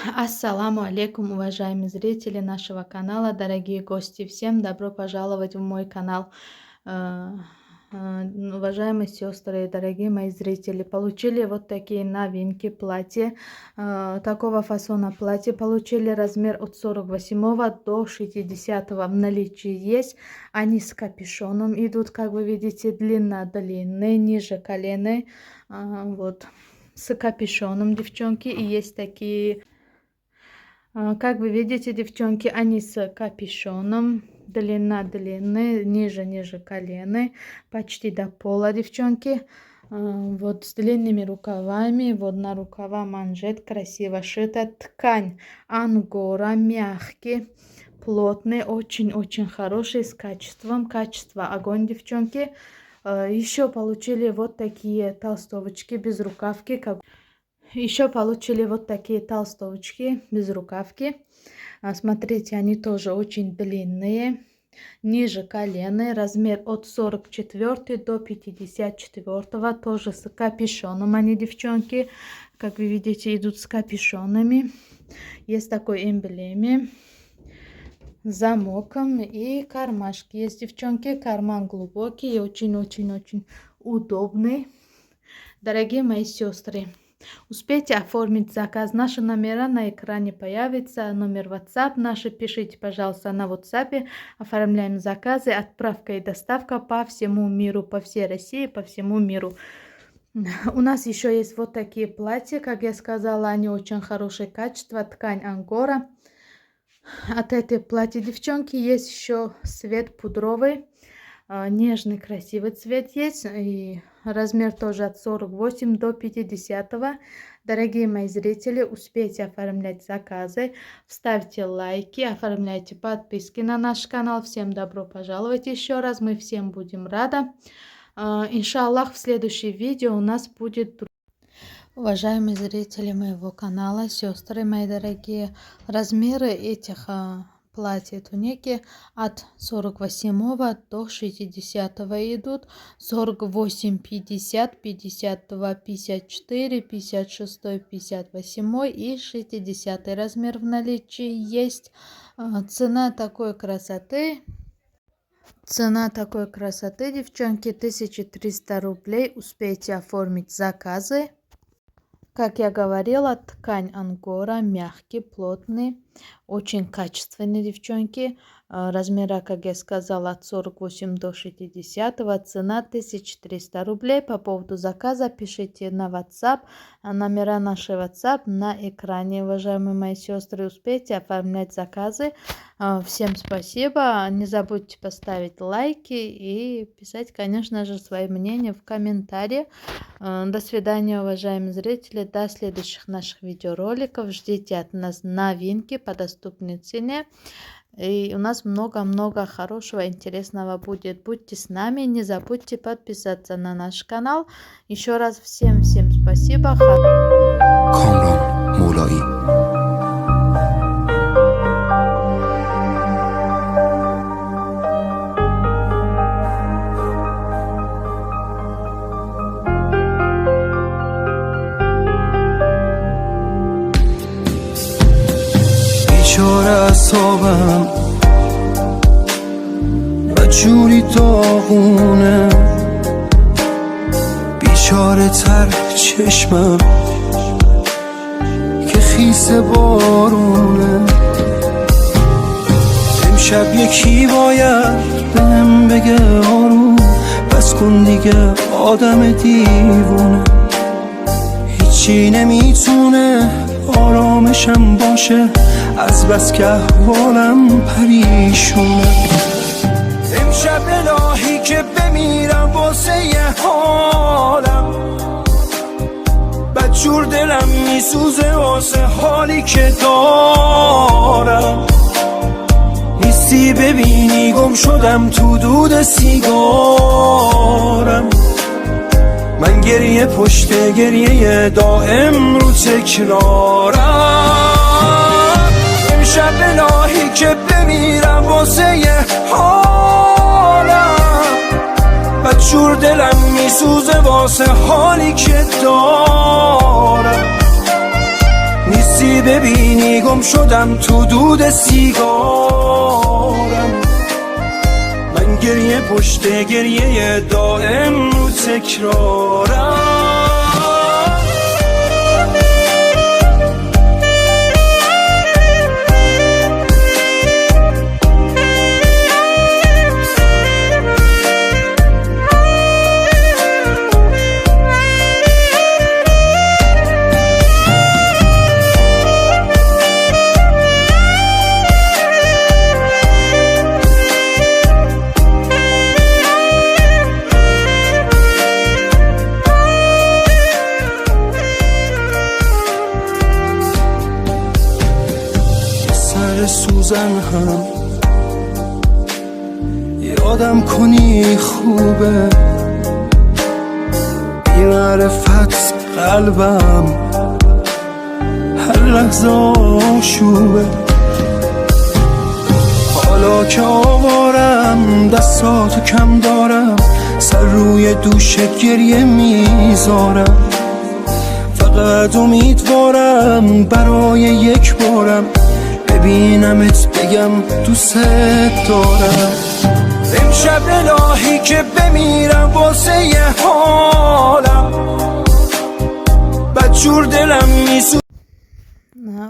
Ассаламу алейкум, уважаемые зрители нашего канала, дорогие гости. Всем добро пожаловать в мой канал. Уважаемые сестры, дорогие мои зрители, получили вот такие новинки платья. Такого фасона платья получили размер от 48 до 60 в наличии есть. Они с капюшоном идут, как вы видите, длинные, ниже колена. Вот, с капюшоном, девчонки. И есть такие... Как вы видите, девчонки, они с капюшоном, длинные, ниже колена, почти до пола, девчонки. Вот с длинными рукавами, вот на рукава манжет, красиво шита, ткань ангора, мягкий, плотный, очень-очень хороший, с качеством, качество огонь, девчонки. Еще получили вот такие толстовочки без рукавки, Еще получили вот такие толстовочки без рукавки. Смотрите, они тоже очень длинные. Ниже колена. Размер от 44 до 54. Тоже с капюшоном они, девчонки. Как вы видите, идут с капюшонами. Есть такой эмблеме. Замоком и кармашки. Есть, девчонки. Карман глубокий и очень-очень-очень удобный. Дорогие мои сестры, успейте оформить заказ. Наши номера на экране появится. Номер WhatsApp наши. Пишите, пожалуйста, на WhatsApp. Оформляем заказы. Отправка и доставка по всему миру. По всей России, по всему миру. У нас еще есть вот такие платья. Как я сказала, они очень хорошее качество. Ткань ангора. От этой платья, девчонки, есть еще цвет пудровый. Нежный, красивый цвет есть. И размер тоже от 48 до 50. Дорогие мои зрители, успейте оформлять заказы. Ставьте лайки, оформляйте подписки на наш канал. Всем добро пожаловать еще раз. Мы всем будем рады. Иншаллах, в следующем видео у нас будет... Уважаемые зрители моего канала, сестры мои дорогие, размеры этих платья туники от 48 до 60 идут. 48, 50, 52, 54, 56, 58 и 60 размер в наличии есть. Цена такой красоты, девчонки, 1300 рублей. Успейте оформить заказы. Как я говорила, ткань ангора, мягкий, плотный, очень качественный, девчонки. Размера, как я сказала, от 48 до 60. Цена 1300 рублей. По поводу заказа пишите на WhatsApp. Номера нашего WhatsApp на экране. Уважаемые мои сестры, успейте оформлять заказы. Всем спасибо. Не забудьте поставить лайки и писать, конечно же, свои мнения в комментариях. До свидания, уважаемые зрители. До следующих наших видеороликов. Ждите от нас новинки по доступной цене. И у нас много-много хорошего, интересного будет. Будьте с нами. Не забудьте подписаться на наш канал. Еще раз всем спасибо. کامران مولایی بیچاره اعصابم بدجوری داغونه بیچاره تر چشمم که خیس بارونه امشب یکی باید بهم بگه آروم بس کن دیگه آدم دیوونه هیچی نمیتونه آرامشم باشه از بس که احوالم پریشونه امشب الهی که بمیرم واسه یه حالم بدجور دلم میسوزه واسه حالی که دارم نیستی ببینی گم شدم تو دود سیگارم من گریه پشت گریه دائم رو تکرارم امشب الهی که بمیرم واسه یه حالم بدجور دلم میسوزه واسه حالی که دارم نیستی ببینی گم شدم تو دود سیگارم. من گریه پشت گریه دائم رو تکرارم. سوزن هم یادم کنی خوبه، بی معرفت قلبم هر لحظه آشوبه. حالا که آوارم دستاتو کم دارم، سر روی دوشت گریه میذارم. فقط امیدوارم برای یک بارم ببینمت بگم دوست دارم. امشب الهی که بمیرم واسه یه حالم، بدجور دلم میسوزه.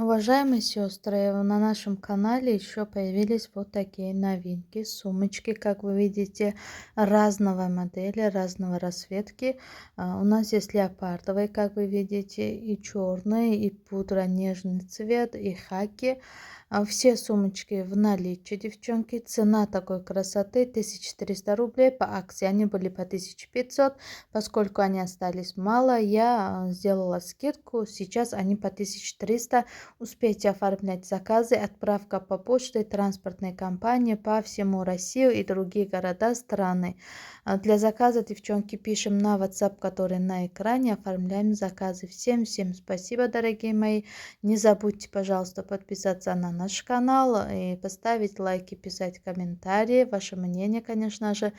Уважаемые сестры, на нашем канале еще появились вот такие новинки, сумочки, как вы видите, разного модели, разного расцветки. У нас есть леопардовые, как вы видите, и черные, и пудра нежный цвет, и хаки. Все сумочки в наличии, девчонки. Цена такой красоты 1300 рублей. По акции они были по 1500. Поскольку они остались мало, я сделала скидку. Сейчас они по 1300. Успейте оформлять заказы. Отправка по почте, транспортной компании по всему Россию и другие города страны. Для заказа, девчонки, пишем на WhatsApp, который на экране. Оформляем заказы. Всем спасибо, дорогие мои. Не забудьте, пожалуйста, подписаться на наш канал и поставить лайки, писать комментарии. Ваше мнение, конечно же.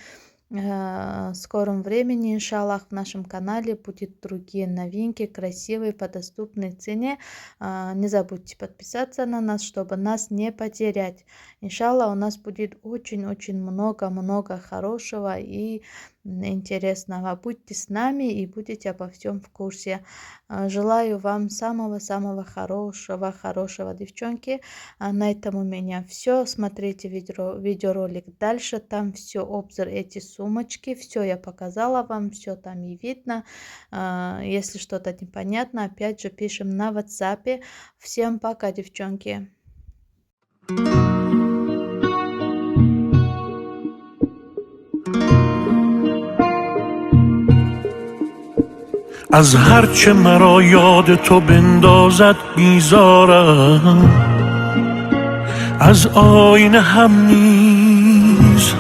В скором времени, иншаллах, в нашем канале будут другие новинки, красивые, по доступной цене. Не забудьте подписаться на нас, чтобы нас не потерять. Иншаллах, у нас будет очень-очень много хорошего и интересного. Будьте с нами и будете обо всем в курсе. Желаю вам самого-самого хорошего, девчонки. На этом у меня все. Смотрите видеоролик дальше. Там все, обзор эти сумочки. Все я показала вам, все там и видно. Если что-то непонятно, опять же пишем на WhatsApp. Всем пока, девчонки. از هرچه مرا یاد تو بندازد بیزارم، از آینه هم نیز،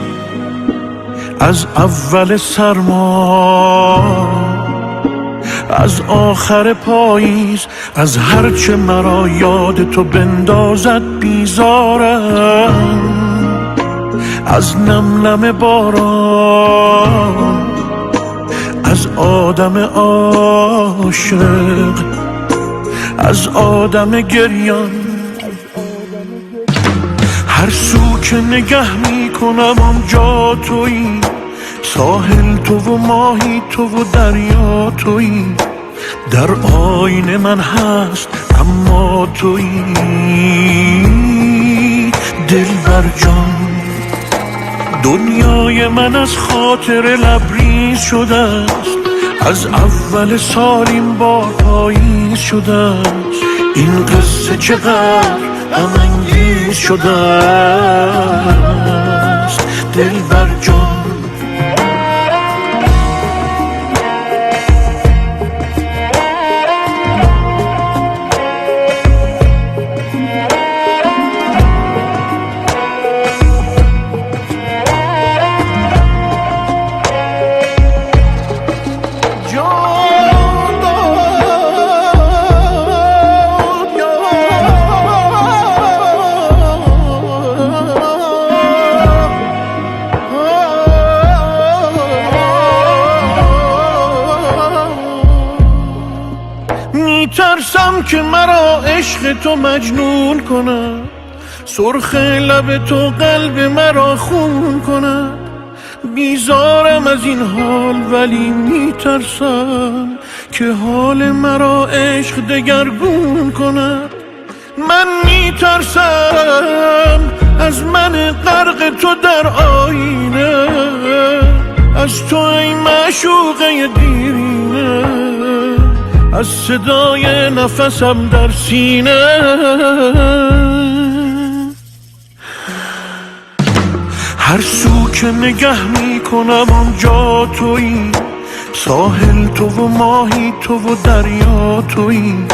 از اول سرما، از آخر پاییز. از هرچه مرا یاد تو بندازد بیزارم، از نم باران، از آدم عاشق، از آدم گریان. هر سو که نگه میکنم آنجا تویی، ساحل تو و ماهی تو و دریا تویی. در آینه من هست اما تویی دلبر جان. دنیای من از خاطر لبریز شده است، از اول سال این بار پاییز شده است. این قصه چقدر غم انگیز شده است دلبر جان. میترسم که مرا عشق تو مجنون کند، سرخ لب تو قلب مرا خون کند. بیزارم از این حال ولی میترسم که حال مرا عشق دگرگون کند. من میترسم از من غرق تو در آینه، از تو ای معشوقه دیرینه، از صدای نفسم در سینه. هر سو که نگه میکنم آنجا تویی، ساحل تو و ماهی تو و دریا تویی،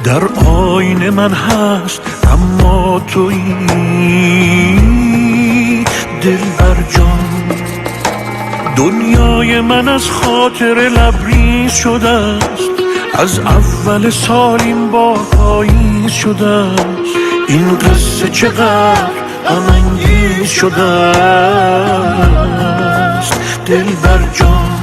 در آینه من هست اما تویی. دلبر جان دنیای من از خاطر لبریز شده است، از اول سال این بار پاییز شده است. این قصه چقدر غم انگیز شده است. دلبر جان